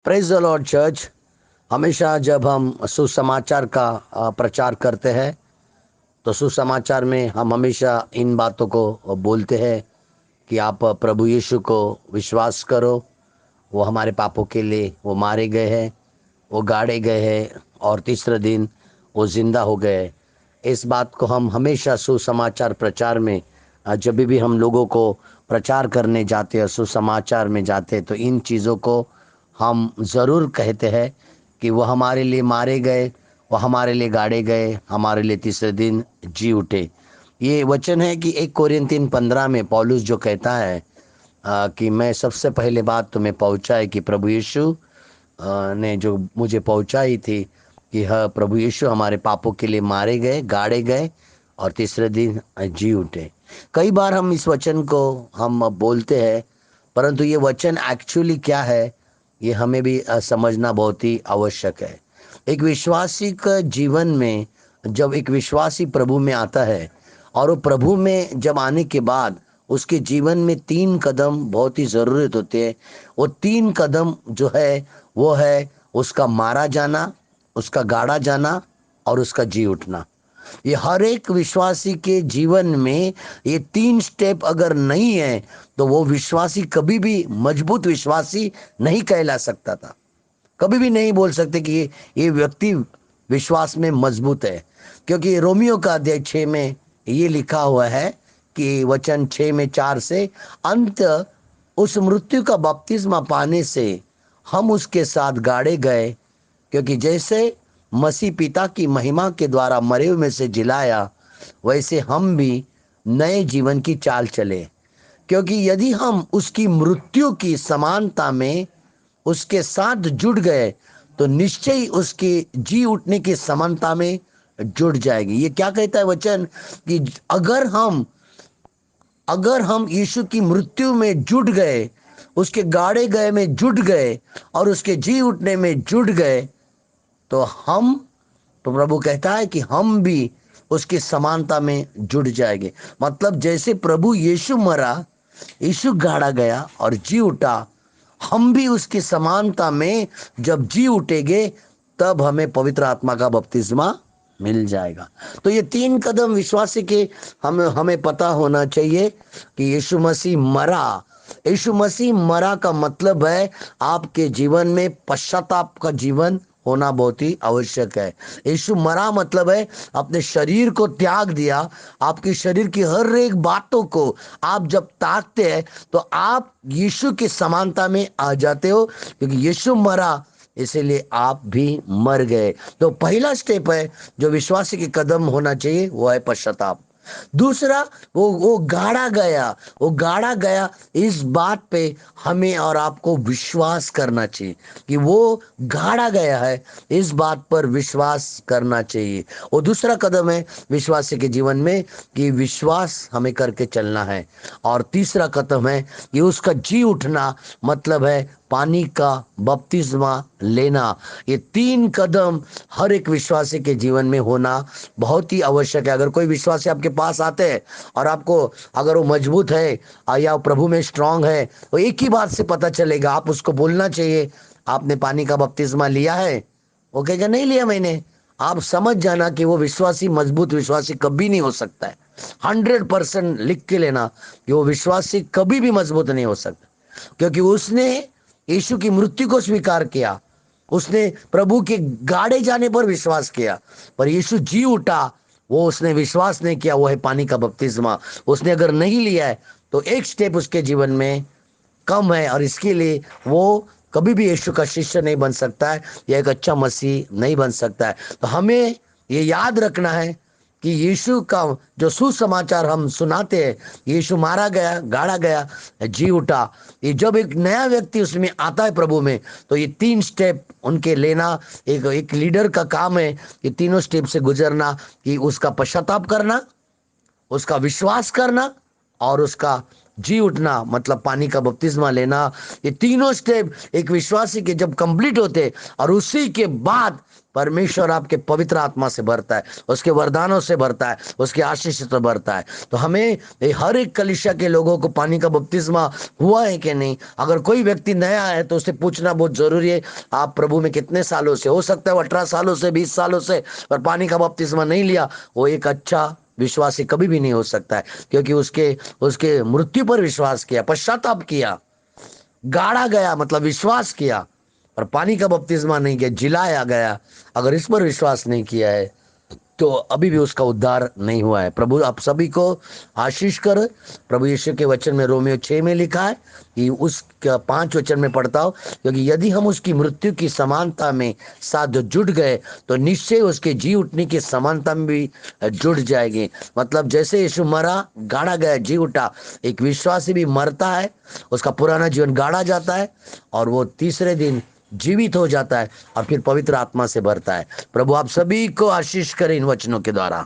Praise the Lord church. हमेशा जब हम सुसमाचार का प्रचार करते हैं तो सुसमाचार में हम हमेशा इन बातों को बोलते हैं कि आप प्रभु यीशु को विश्वास करो। वो हमारे पापों के लिए वो मारे गए हैं, वो गाड़े गए हैं और तीसरे दिन वो जिंदा हो गए। इस बात को हम हमेशा सुसमाचार प्रचार में जब भी हम लोगों को प्रचार करने जाते हैं, सुसमाचार में जाते हैं, तो इन चीज़ों को हम ज़रूर कहते हैं कि वो हमारे लिए मारे गए, वो हमारे लिए गाड़े गए, हमारे लिए तीसरे दिन जी उठे। ये वचन है कि 1 कोरिन्थियन 15 में पौलुस जो कहता है कि मैं सबसे पहले बात तुम्हें पहुंचाई कि प्रभु यीशु ने जो मुझे पहुंचाई थी कि हाँ, प्रभु यीशु हमारे पापों के लिए मारे गए, गाड़े गए और तीसरे दिन जी उठे। कई बार हम इस वचन को हम बोलते हैं, परंतु ये वचन एक्चुअली क्या है ये हमें भी समझना बहुत ही आवश्यक है। एक विश्वासी का जीवन में जब एक विश्वासी प्रभु में आता है और वो प्रभु में जब आने के बाद उसके जीवन में 3 कदम बहुत ही ज़रूरत होते हैं। वो 3 कदम जो है वो है उसका मारा जाना, उसका गाड़ा जाना और उसका जी उठना। ये हर एक विश्वासी के जीवन में ये 3 स्टेप अगर नहीं है तो वो विश्वासी कभी भी मजबूत विश्वासी नहीं कहला सकता था। कभी भी नहीं बोल सकते कि ये व्यक्ति विश्वास में मजबूत है, क्योंकि रोमियो का अध्याय 6 में ये लिखा हुआ है कि वचन 6 में 4 से अंत उस मृत्यु का बपतिस्मा पाने से हम उसके साथ गाड़े गए, क्योंकि जैसे मसीह पिता की महिमा के द्वारा मरे हुए में से जिलाया, वैसे हम भी नए जीवन की चाल चले। क्योंकि यदि हम उसकी मृत्यु की समानता में उसके साथ जुड़ गए तो निश्चय ही उसके जी उठने की समानता में जुड़ जाएगी। ये क्या कहता है वचन कि अगर हम यीशु की मृत्यु में जुड़ गए, उसके गाड़े गए में जुड़ गए और उसके जी उठने में जुड़ गए, तो प्रभु कहता है कि हम भी उसकी समानता में जुड़ जाएंगे। मतलब जैसे प्रभु यीशु मरा, यीशु गाड़ा गया और जी उठा, हम भी उसकी समानता में जब जी उठेंगे तब हमें पवित्र आत्मा का बपतिस्मा मिल जाएगा। तो ये 3 कदम विश्वासी के हमें पता होना चाहिए कि यीशु मसीह मरा का मतलब है आपके जीवन में पश्चाताप का जीवन होना बहुत ही आवश्यक है। यीशु मरा मतलब है अपने शरीर को त्याग दिया। आपके शरीर की हर एक बातों को आप जब त्यागते हैं तो आप यीशु की समानता में आ जाते हो, क्योंकि यीशु मरा इसीलिए आप भी मर गए। तो पहला स्टेप है जो विश्वासी के कदम होना चाहिए वो है पश्चाताप। दूसरा, वो गाड़ा गया इस बात पे हमें और आपको विश्वास करना चाहिए कि वो गाड़ा गया है, इस बात पर विश्वास करना चाहिए। और दूसरा कदम है विश्वासी के जीवन में कि विश्वास हमें करके चलना है। और तीसरा कदम है कि उसका जी उठना, मतलब है पानी का बपतिस्मा लेना। ये 3 कदम हर एक विश्वासी के जीवन में होना बहुत ही आवश्यक है। अगर कोई विश्वासी आपके पास आते हैं और आपको अगर वो मजबूत है या प्रभु में स्ट्रांग है, तो एक ही बात से पता चलेगा। आप उसको बोलना चाहिए, आपने पानी का बपतिस्मा लिया है? वो कहेगा नहीं लिया मैंने। आप समझ जाना कि वो विश्वासी मजबूत विश्वासी कभी नहीं हो सकता है। 100% लिख के लेना कि वो विश्वासी कभी भी मजबूत नहीं हो सकता, क्योंकि उसने यीशु की मृत्यु को स्वीकार किया, उसने प्रभु के गाड़े जाने पर विश्वास किया, पर यीशु जी उठा वो उसने विश्वास नहीं किया। वो है पानी का बपतिस्मा। उसने अगर नहीं लिया है तो एक स्टेप उसके जीवन में कम है, और इसके लिए वो कभी भी यीशु का शिष्य नहीं बन सकता है या एक अच्छा मसीह नहीं बन सकता है। तो हमें ये याद रखना है कि यीशु का जो सुसमाचार हम सुनाते हैं, यीशु मारा गया, गाड़ा गया, जी उठा, ये जब एक नया व्यक्ति उसमें आता है प्रभु में, तो ये 3 स्टेप उनके लेना एक लीडर का काम है। ये तीनों स्टेप से गुजरना कि उसका पश्चाताप करना, उसका विश्वास करना और उसका जी उठना मतलब पानी का बपतिस्मा लेना, ये तीनों स्टेप एक विश्वासी के जब कंप्लीट होते और उसी के बाद परमेश्वर आपके पवित्र आत्मा से भरता है, उसके वरदानों से भरता है, उसके आशीष से भरता है। तो हमें हर एक कलीसिया के लोगों को पानी का बपतिस्मा हुआ है कि नहीं, अगर कोई व्यक्ति नया है तो उससे पूछना बहुत जरूरी है। आप प्रभु में कितने सालों से, हो सकता है वो 18 सालों से, 20 सालों से, पर पानी का बपतिस्मा नहीं लिया, वो एक अच्छा विश्वासी कभी भी नहीं हो सकता है, क्योंकि उसके उसके मृत्यु पर विश्वास किया, पश्चाताप किया, गाड़ा गया मतलब विश्वास किया, और पानी का बपतिस्मा नहीं किया, जिलाया गया। अगर इस पर विश्वास नहीं किया है तो अभी भी उसका उद्धार नहीं हुआ है। प्रभु आप सभी को आशीष कर। प्रभु यीशु के वचन में रोमियो 6 में लिखा है कि उस 5 वचन में पढ़ता हो, क्योंकि यदि हम उसकी मृत्यु की समानता में साथ जुड़ गए तो निश्चय उसके जी उठने की समानता में भी जुड़ जाएंगे। मतलब जैसे यीशु मरा, गाड़ा गया, जी उठा, एक विश्वासी भी मरता है, उसका पुराना जीवन गाड़ा जाता है और वो तीसरे दिन जीवित हो जाता है और फिर पवित्र आत्मा से भरता है। प्रभु आप सभी को आशीष करें इन वचनों के द्वारा।